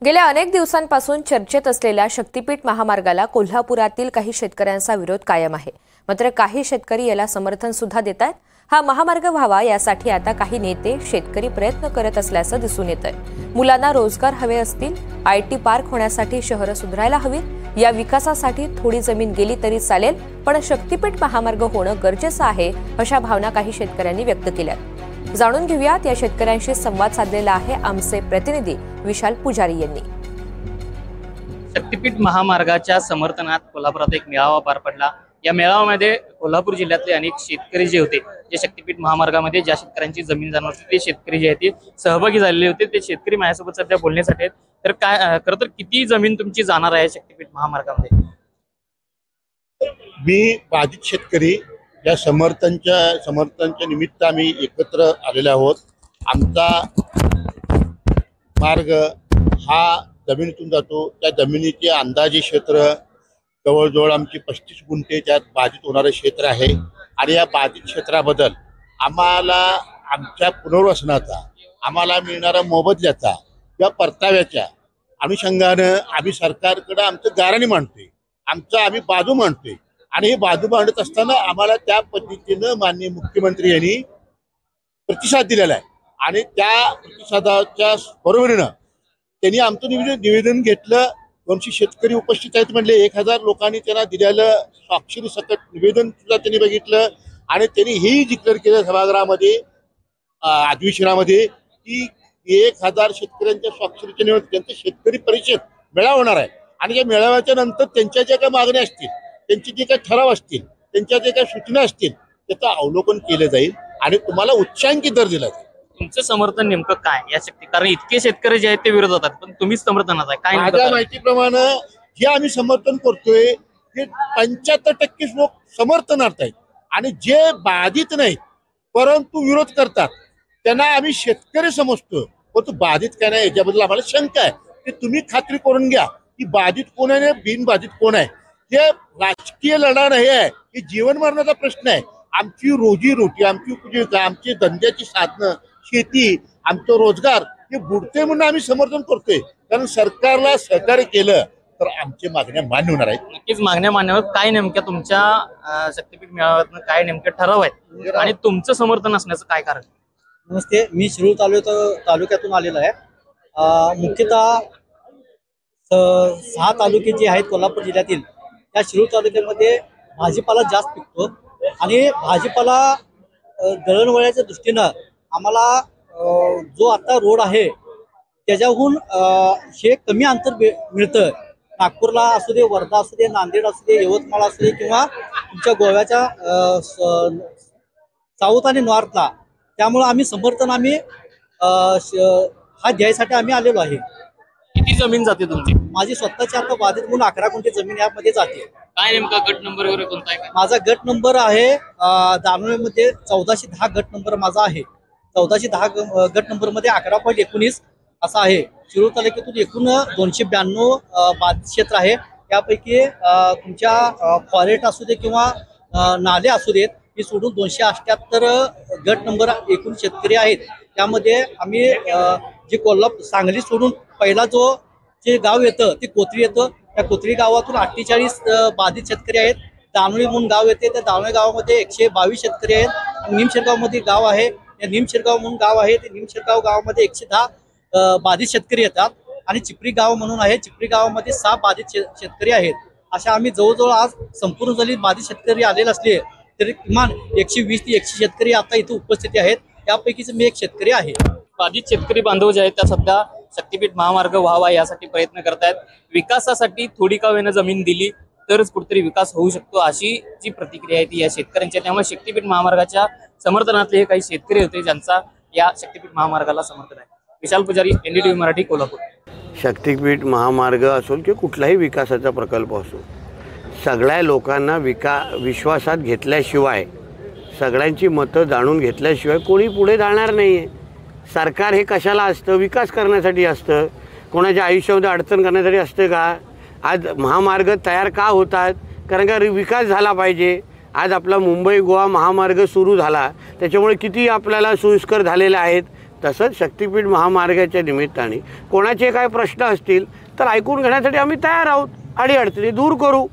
गेल्या अनेक दिवसांपासून चर्चेत असलेल्या शक्तीपीठ महामार्गाला कोल्हापुरातील काही शेतकऱ्यांचा विरोध कायम आहे। मात्र काही शेतकरी याला समर्थन सुद्धा देतात। हा महामार्ग व्हावा यासाठी आता काही नेते शेतकरी प्रयत्न करत असल्याचं दिसून येतंय। मुलांना रोजगार हवे असतील, आयटी पार्क होण्यासाठी शहरं सुधारायला हवीत, या विकासासाठी थोडी जमीन गेली तरी चालेल, पण शक्तीपीठ महामार्ग होणं गरजेचं आहे, अशा भावना काही शेतकऱ्यांनी व्यक्त केल्यात। जाणून घेऊयात, या शेतकऱ्यांशी संवाद साधलेला आहे आमचे प्रतिनिधी विशाल पुजारी यांनी। शक्तीपीठ महामार्गाच्या समर्थनात कोल्हापुरात एक मेळावा पार पडला। या मेळाव्यामध्ये कोल्हापूर जिल्ह्यातले अनेक शेतकरी जे होते, जे शक्तीपीठ महामार्गामध्ये ज्या शेतकऱ्यांची जमीन जाणार होती ते शेतकरी जे आहेत ते सहभागी झालेले होते। ते शेतकरी माझ्यासोबत सध्या बोलण्यासाठी आहेत। तर काय खरं तर किती जमीन तुमची जाणार आहे शक्तीपीठ महामार्गामध्ये? मी बाधित शेतकरी या समर्थनच्या निमित्त आम्ही एकत्र आलेले आहोत। आमचा मार्ग हा जमिनीतून जातो। त्या जमिनीचे अंदाजे क्षेत्र जवळजवळ आमची 35 गुंठे त्यात बाधित होणारे क्षेत्र आहे। आणि या बाधित क्षेत्राबद्दल आम्हाला आमच्या पुनर्वसनाचा, आम्हाला मिळणारा मोबदल्याचा या परताव्याच्या अनुषंगानं आम्ही सरकारकडे आमचं गाऱ्हाणे मांडतोय, आम्ही बाजू मांडतोय। आणि हे बाजू मांडत असताना आम्हाला त्या पद्धतीनं माननीय मुख्यमंत्री यांनी प्रतिसाद दिलेला आहे। आणि त्या प्रतिसादाच्या बरोबरीनं त्यांनी आमचं निवेदन घेतलं। 200 शेतकरी उपस्थित आहेत म्हणले, 1000 लोकांनी त्यांना दिलेलं स्वाक्षरी सकट निवेदन सुद्धा त्यांनी बघितलं। आणि त्यांनी हेही डिक्लेअर केलं सभागृहामध्ये, अधिवेशनामध्ये, की 1000 शेतकऱ्यांच्या स्वाक्षरीच्या निवेदन त्यांचं शेतकरी परिषद मेळावा होणार आहे। आणि या मेळाव्याच्या नंतर त्यांच्या ज्या काही मागण्या असतील, त्यांचे जे काही ठराव असतील, त्यांच्या जे काही सूचना असतील, त्याचं अवलोकन केलं जाईल आणि तुम्हाला उच्चांकी दर दिला जाईल। तुमचं समर्थन नेमकं काय या शक्ती? कारण इतके शेतकरी जे आहेत ते विरोधात आहेत, पण तुम्हीच समर्थनात आहे काय? माझ्या माहितीप्रमाणे जे आम्ही समर्थन करतोय ते 75% लोक समर्थनार्थ आहेत। आणि जे बाधित नाहीत परंतु विरोध करतात त्यांना आम्ही शेतकरी समजतो। पण तो बाधित काय नाही याच्याबद्दल आम्हाला शंका आहे। ते तुम्ही खात्री करून घ्या की बाधित कोण आहे, बिनबाधित कोण आहे। हे राजकीय लढा नाही आहे, हे जीवन मरणाचा प्रश्न आहे। आमची रोजी रोटी, आमची उपजीविका, आमची धंद्याची साधनं, शेती, आमचं रोजगार हे बुडते म्हणून आम्ही समर्थन करतोय। कारण सरकारला सहकार्य केलं तर आमच्या मागण्या मान्य होणार आहेत। नक्कीच मागण्या मान्य होत। काय नेमक्या तुमच्या शक्तीपीठ मेळाव्यातनं काय नेमके ठराव आहेत आणि तुमचं समर्थन असण्याचं काय कारण? नमस्ते, मी शिरूर तालुक्यातून आलेलो आहे। मुख्यतः 6 तालुके जे आहेत कोल्हापूर जिल्ह्यातील, त्या शिरूर तालुक्यामध्ये भाजीपाला जास्त पिकतो। आणि भाजीपाला दळणवळणाच्या दृष्टीनं आम्हाला जो आता रोड आहे त्याच्याहून हे कमी अंतर मिळतं। नागपूरला असू दे, वर्धा असू दे, नांदेड असू दे, यवतमाळ असू दे, किंवा तुमच्या गोव्याच्या साऊथ आणि नॉर्थला। त्यामुळे आम्ही समर्थन हा द्यायसाठी आम्ही आलेलो आहे। किती जमीन जाते तुमची? माझी स्वतःची आता बाधित म्हणून 11 गुंठे जमीन यामध्ये जाते। काय नेमका गट नंबर वगैरे कोणता आहे? माझा गट नंबर आहे दानवेमध्ये 1410 गट नंबर माझा आहे। 1410 गट नंबर मध्ये 11.19 असा आहे। शिरूर तालुक्यातून एकूण 292 बाधित क्षेत्र आहे। त्यापैकी तुमच्या फॉरेस्ट असू दे किंवा नाले असू देत, हे सोडून 278 गट नंबर एकूण शेतकरी आहेत। त्यामध्ये आम्ही जे कोल्हापूर सांगली सोडून पहिला जे गाव येतं ते कोथळी येतं। त्या कोथळी गावातून 48 बाधित शेतकरी आहेत। दानवे म्हणून गाव येते, त्या दानवे गावामध्ये 122 शेतकरी आहेत। निमशिरगाव मध्ये गाव आहे, त्या निमशिरगाव म्हणून गाव आहे, ते निमशिरगाव गावामध्ये 110 बाधित शेतकरी येतात। आणि चिपरी गाव म्हणून आहे, चिपरी गावामध्ये 6 बाधित शेतकरी आहेत। अशा आम्ही जवळजवळ आज संपूर्ण जरी बाधित शेतकरी आलेले असले तरी किमान 120 ते 100 शेतकरी आता इथे उपस्थिती आहेत। त्यापैकीच मी एक शेतकरी आहे। बाधित शेतकरी बांधव जे आहेत त्या सध्या शक्तीपीठ महामार्ग व्हावा यासाठी प्रयत्न करतायत। विकासासाठी थोडी का वेळेनं जमीन दिली तरच कुठेतरी विकास होऊ शकतो, अशी जी प्रतिक्रिया आहे ती या शेतकऱ्यांची। त्यामुळे शक्तीपीठ महामार्गाच्या समर्थनातले हे काही शेतकरी होते ज्यांचा या शक्तीपीठ महामार्गाला समर्थन आहे। विशाल पुजारी, NDTV मराठी, कोल्हापूर। शक्तीपीठ महामार्ग असो की कुठलाही विकासाचा प्रकल्प असो, सगळ्या लोकांना विश्वासात घेतल्याशिवाय, सगळ्यांची मतं जाणून घेतल्याशिवाय कोणी पुढे जाणार नाही आहे। सरकार हे कशाला असतं? विकास करण्यासाठी असतं, कोणाच्या आयुष्यामध्ये अडचण करण्यासाठी असतं का? आज महामार्ग तयार का होतात? कारण का विकास झाला पाहिजे। आज आपला मुंबई गोवा महामार्ग सुरू झाला, त्याच्यामुळे किती आपल्याला सोयीस्कर झालेले आहेत। तसंच शक्तिपीठ महामार्गाच्या निमित्ताने कोणाचे काय प्रश्न असतील तर ऐकून घेण्यासाठी आम्ही तयार आहोत आणि अडचणी दूर करू.